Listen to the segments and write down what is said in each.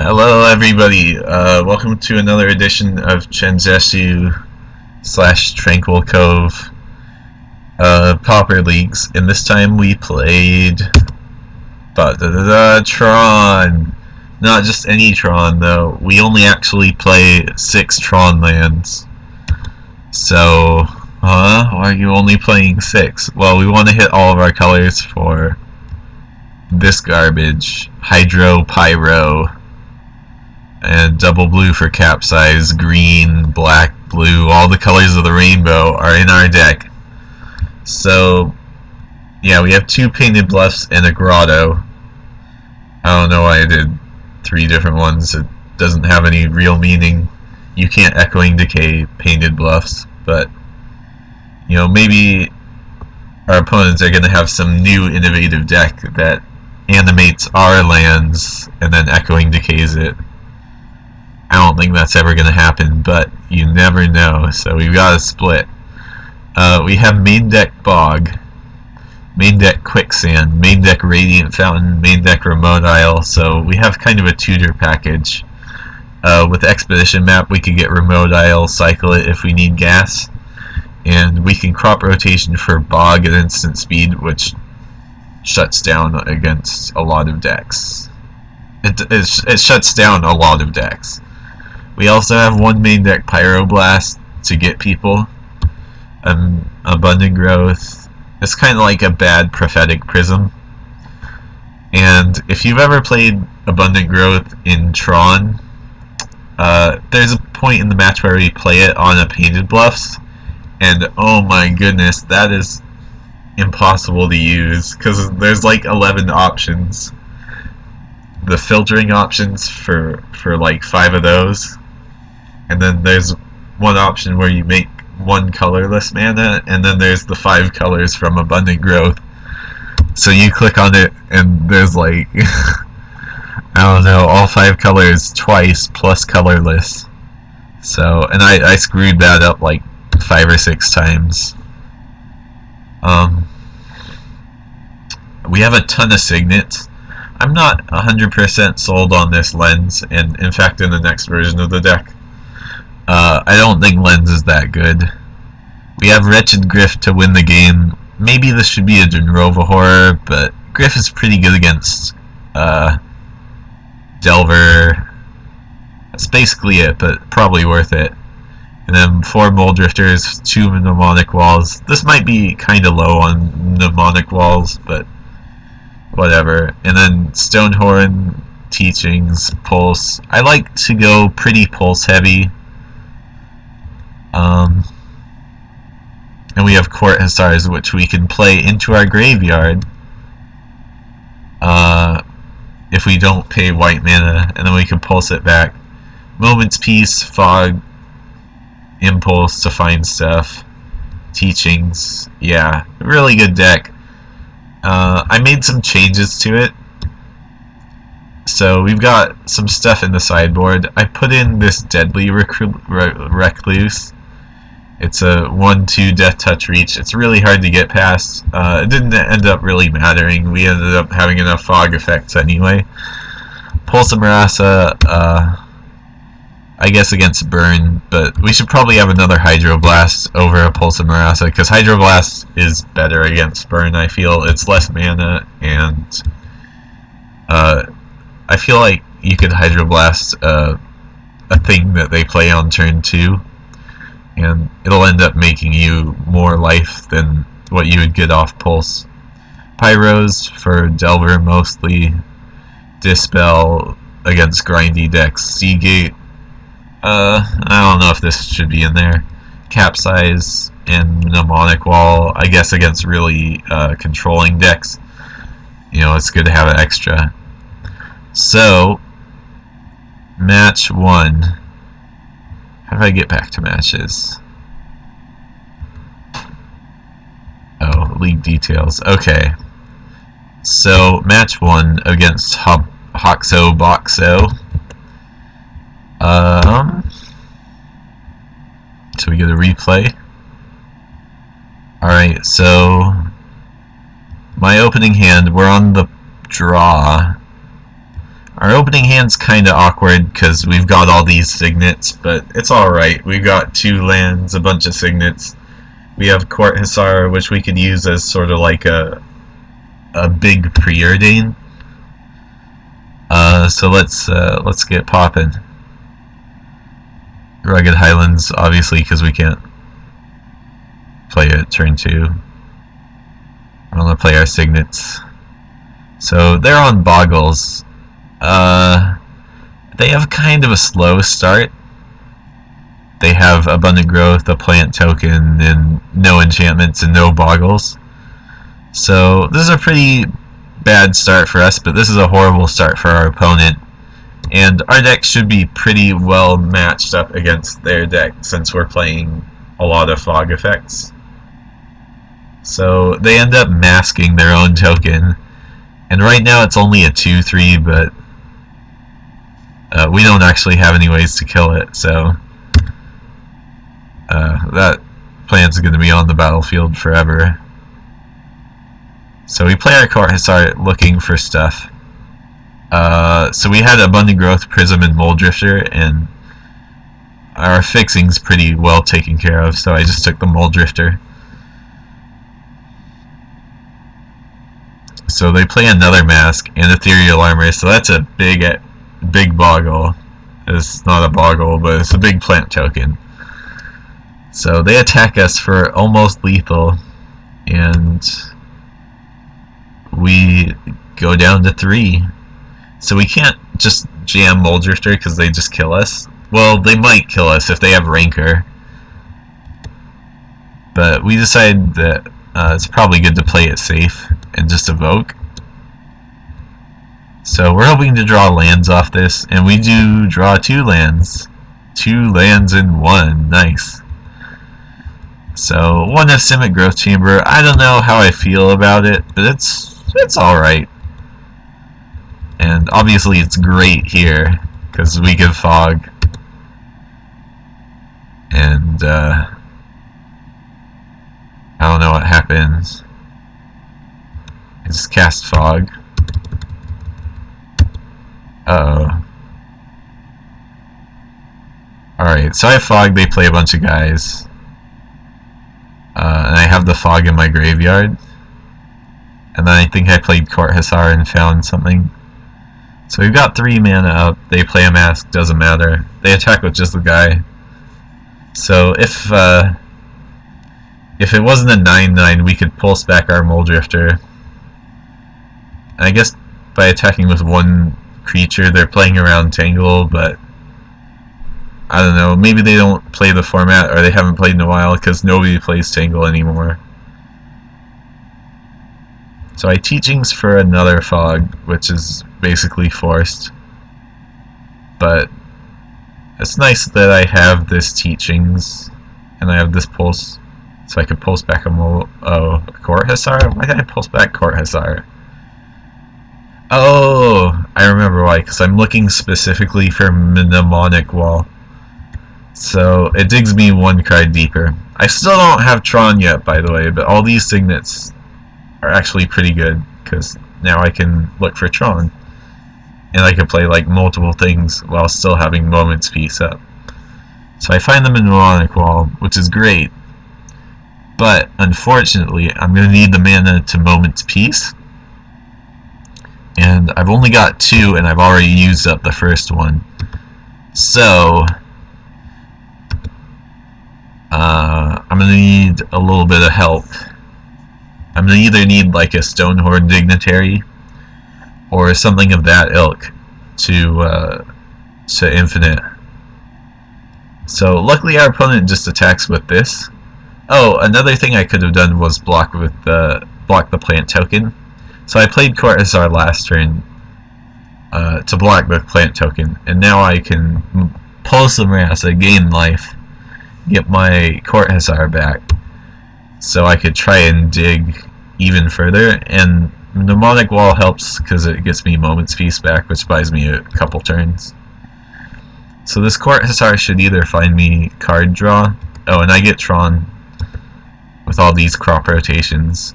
Hello everybody, welcome to another edition of Chenjeshu / Tranquil Cove Pauper Leagues, and this time we played Tron. Not just any Tron though, we only actually play 6 Tron lands. So, why are you only playing 6? Well, we want to hit all of our colors for this garbage. Hydro, Pyro, and double blue for capsize, green, black, blue, all the colors of the rainbow are in our deck. So, yeah, we have 2 painted bluffs and a grotto. I don't know why I did 3 different ones. It doesn't have any real meaning. You can't Echoing Decay painted bluffs, but, you know, maybe our opponents are going to have some new innovative deck that animates our lands and then Echoing Decays it. I don't think that's ever going to happen, but you never know, so we've got to split. We have main deck Bog, main deck Quicksand, main deck Radiant Fountain, main deck Remote Isle, so we have kind of a tutor package. With Expedition Map, we could get Remote Isle, cycle it if we need gas, and we can crop rotation for Bog at instant speed, which shuts down against a lot of decks. It shuts down a lot of decks. We also have 1 main deck Pyroblast to get people. Abundant Growth. It's kind of like a bad Prophetic Prism. And if you've ever played Abundant Growth in Tron, there's a point in the match where we play it on a painted bluffs, and oh my goodness, that is impossible to use because there's like 11 options. The filtering options for like 5 of those, and then there's 1 option where you make 1 colorless mana, and then there's the 5 colors from Abundant Growth. So you click on it and there's like I don't know, all 5 colors twice plus colorless. So, and I screwed that up like 5 or 6 times. We have a ton of signets. I'm not 100% sold on this lens, and in fact in the next version of the deck, I don't think lens is that good. We have Wretched Griff to win the game. Maybe this should be a Genrova Horror, but Griff is pretty good against Delver. That's basically it, but probably worth it. And then 4 Mole Drifters, 2 Mnemonic Walls. This might be kind of low on Mnemonic Walls, but whatever. And then Stonehorn, Teachings, Pulse. I like to go pretty pulse heavy. And we have Court Hussars, which we can play into our graveyard if we don't pay white mana, and then we can pulse it back. Moment's Peace, Fog, Impulse to find stuff, Teachings. Yeah, really good deck. I made some changes to it. So we've got some stuff in the sideboard. I put in this Deadly Recluse. It's a 1/2 Death Touch Reach. It's really hard to get past. It didn't end up really mattering. We ended up having enough fog effects anyway. Pulse Marasa, I guess against Burn, but we should probably have another Hydroblast over a Pulse Marasa, because Hydroblast is better against Burn, I feel. It's less mana, and I feel like you could Hydroblast a thing that they play on turn 2, and it'll end up making you more life than what you would get off Pulse. Pyros for Delver mostly. Dispel against grindy decks. Seagate. I don't know if this should be in there. Capsize and Mnemonic Wall, I guess against really controlling decks. You know, it's good to have an extra. So, match 1. How do I get back to matches? Oh, league details. Okay. So, match 1 against Hoxo Boxo. So we get a replay. Alright, so my opening hand, we're on the draw. Our opening hand's kinda awkward because we've got all these signets, but it's alright. We've got 2 lands, a bunch of signets. We have Court Hussar, which we could use as sort of like a big preordain. So let's get poppin'. Rugged Highlands, obviously, because we can't play it turn 2. We're gonna play our signets. So they're on Boggles. They have kind of a slow start. They have Abundant Growth, a plant token, and no enchantments and no Boggles. So this is a pretty bad start for us, but this is a horrible start for our opponent. And our deck should be pretty well matched up against their deck since we're playing a lot of fog effects. So they end up masking their own token. And right now it's only a 2/3, but we don't actually have any ways to kill it, so that plan's going to be on the battlefield forever. So we play our Court Hussar looking for stuff. So we had Abundant Growth, Prism, and Mole Drifter, and our fixing's pretty well taken care of, so I just took the Mole Drifter. So they play another Mask and Ethereal Armor, so that's a big Boggle. It's not a Boggle, but it's a big plant token. So they attack us for almost lethal, and we go down to 3. So we can't just jam Mole Drifter because they just kill us. Well, they might kill us if they have Rancor. But we decided that it's probably good to play it safe and just evoke. So we're hoping to draw lands off this, and we do draw 2 lands. 2 lands in 1. Nice. So 1 Simic Growth Chamber. I don't know how I feel about it, but it's alright. And obviously it's great here because we give fog. And I don't know what happens. I just cast fog. Uh-oh. Alright, so I have fog, they play a bunch of guys. And I have the fog in my graveyard. And then I think I played Court Hussar and found something. So we've got 3 mana up, they play a Mask, doesn't matter. They attack with just the guy. So if it wasn't a 9/9, we could pulse back our Mole Drifter. I guess by attacking with 1 creature, they're playing around Tangle, but I don't know, maybe they don't play the format, or they haven't played in a while, because nobody plays Tangle anymore. So I teachings for another fog, which is basically forced. But it's nice that I have this teachings, and I have this pulse, so I can pulse back a Court Hussar? Why did I pulse back Court Hussar? Oh, I remember why, because I'm looking specifically for Mnemonic Wall. So it digs me 1 card deeper. I still don't have Tron yet, by the way, but all these signets are actually pretty good, because now I can look for Tron. And I can play like multiple things while still having Moment's Peace up. So I find them in Mnemonic Wall, which is great. But unfortunately, I'm going to need the mana to Moment's Peace. And I've only got 2, and I've already used up the first one. So I'm going to need a little bit of help. I'm going to either need like a Stonehorn Dignitary or something of that ilk to infinite. So luckily our opponent just attacks with this. Oh, another thing I could have done was block the plant token. So I played Court Hussar last turn to block the plant token, and now I can pulse the Marassa, gain life, get my Court Hussar back, so I could try and dig even further. And Mnemonic Wall helps because it gets me Moment's Peace back, which buys me a couple turns. So this Court Hussar should either find me card draw. Oh, and I get Tron with all these crop rotations.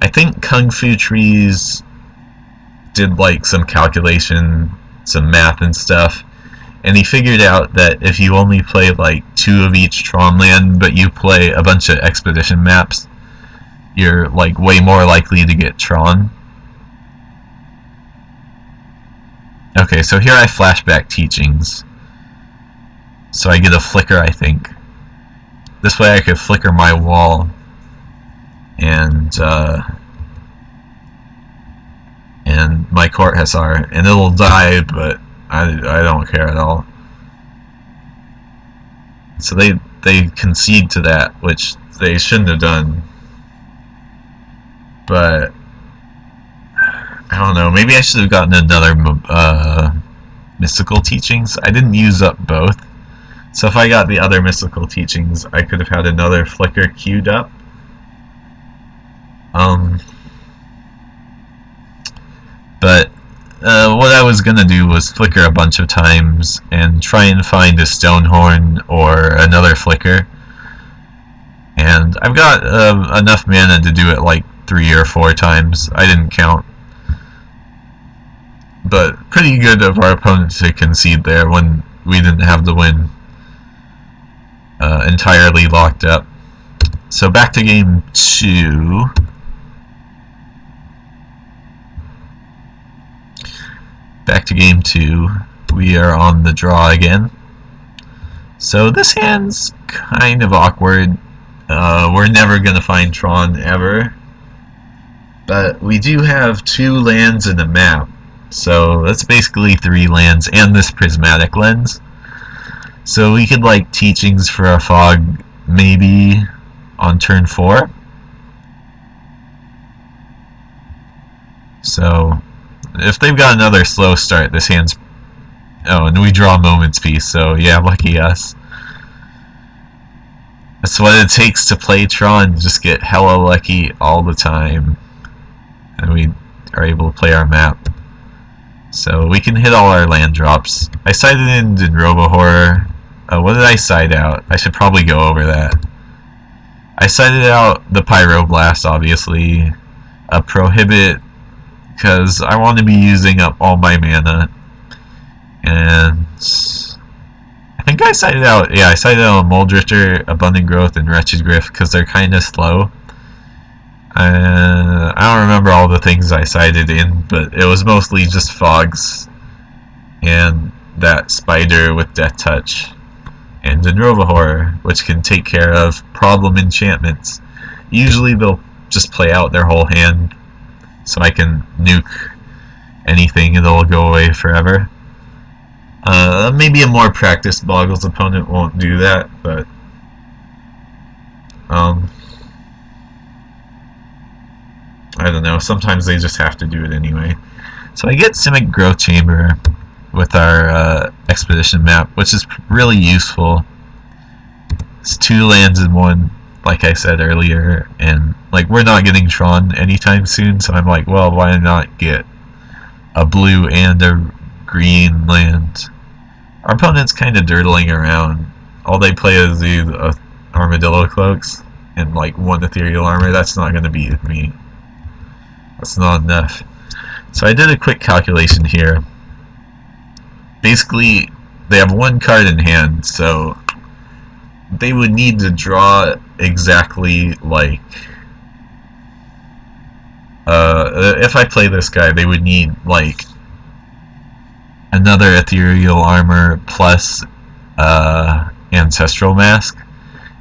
I think Kung Fu Trees did like some calculation, some math and stuff, and he figured out that if you only play like 2 of each Tron land, but you play a bunch of expedition maps, you're like way more likely to get Tron. Okay, so here I flashback teachings. So I get a flicker, I think. This way I could flicker my wall and my court hussar, and it'll die, but I don't care at all. So they concede to that, which they shouldn't have done. But I don't know, maybe I should have gotten another mystical teachings. I didn't use up both. So if I got the other mystical teachings, I could have had another flicker queued up. But what I was gonna do was flicker a bunch of times and try and find a Stonehorn or another flicker. And I've got enough mana to do it like 3 or 4 times. I didn't count. But pretty good of our opponent to concede there when we didn't have the win entirely locked up. So back to game 2. Back to game 2. We are on the draw again. So this hand's kind of awkward. We're never going to find Tron ever. But we do have 2 lands in the map. So that's basically 3 lands and this prismatic lens. So we could like teachings for a fog maybe on turn 4. So if they've got another slow start, this hand's... Oh, and we draw Moment's Peace, so yeah, lucky us. That's what it takes to play Tron, just get hella lucky all the time. And we are able to play our map. So we can hit all our land drops. I sided in Robo Horror. What did I side out? I should probably go over that. I sided out the Pyroblast, obviously. A Prohibit, because I want to be using up all my mana. And I think I sided out, yeah, I sided out a Muldrifter, Abundant Growth, and Wretched Griff, because they're kind of slow. I don't remember all the things I sided in, but it was mostly just fogs and that spider with Death Touch and Denrova Horror, which can take care of problem enchantments. Usually they'll just play out their whole hand, so I can nuke anything and it'll go away forever. Maybe a more practiced Boggles opponent won't do that, but I don't know, sometimes they just have to do it anyway. So I get Simic Growth Chamber with our Expedition map, which is really useful. It's 2 lands in 1, like I said earlier, and like we're not getting Tron anytime soon, so I'm like, well, why not get a blue and a green land? Our opponent's kind of dirtling around. All they play is the Armadillo Cloaks and like 1 Ethereal Armor. That's not going to beat me. That's not enough. So I did a quick calculation here. Basically, they have 1 card in hand, so they would need to draw exactly like... if I play this guy, they would need like another Ethereal Armor plus Ancestral Mask.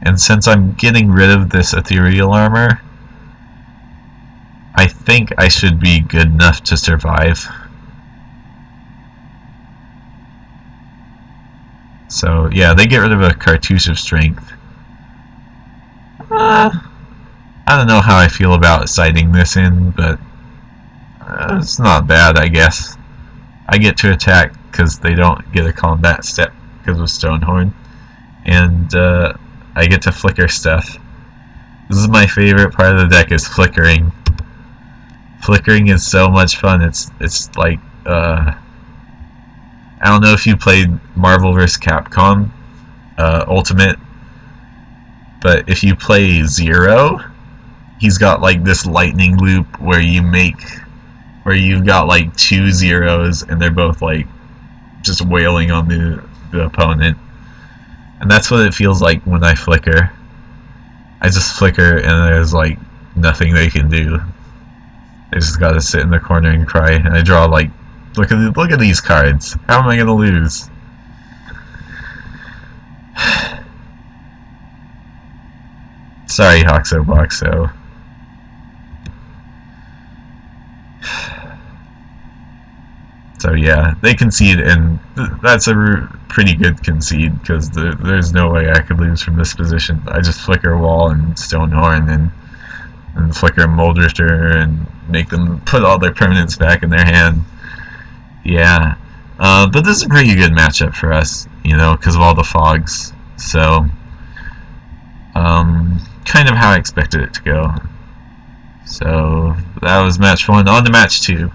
And since I'm getting rid of this Ethereal Armor, I think I should be good enough to survive. So yeah, they get rid of a Cartouche of Strength. I don't know how I feel about siding this in, but it's not bad, I guess. I get to attack because they don't get a combat step because of Stonehorn, and I get to flicker stuff. This is my favorite part of the deck, is flickering. Flickering is so much fun. It's like I don't know if you played Marvel vs. Capcom Ultimate, but if you play Zero, he's got like this lightning loop where where you've got like 2 zeros and they're both like just wailing on the opponent. And that's what it feels like when I flicker. I just flicker and there's like nothing they can do. They just gotta sit in the corner and cry. And I draw like, look at these cards. How am I gonna lose? Sorry, Hoxo Boxo. So yeah, they concede, and that's a pretty good concede, because there's no way I could lose from this position. I just flicker Wall and Stonehorn, and flicker Moldrifter, and make them put all their permanents back in their hand. Yeah, but this is a pretty good matchup for us, you know, because of all the fogs. So, kind of how I expected it to go. So that was match 1. On to match 2.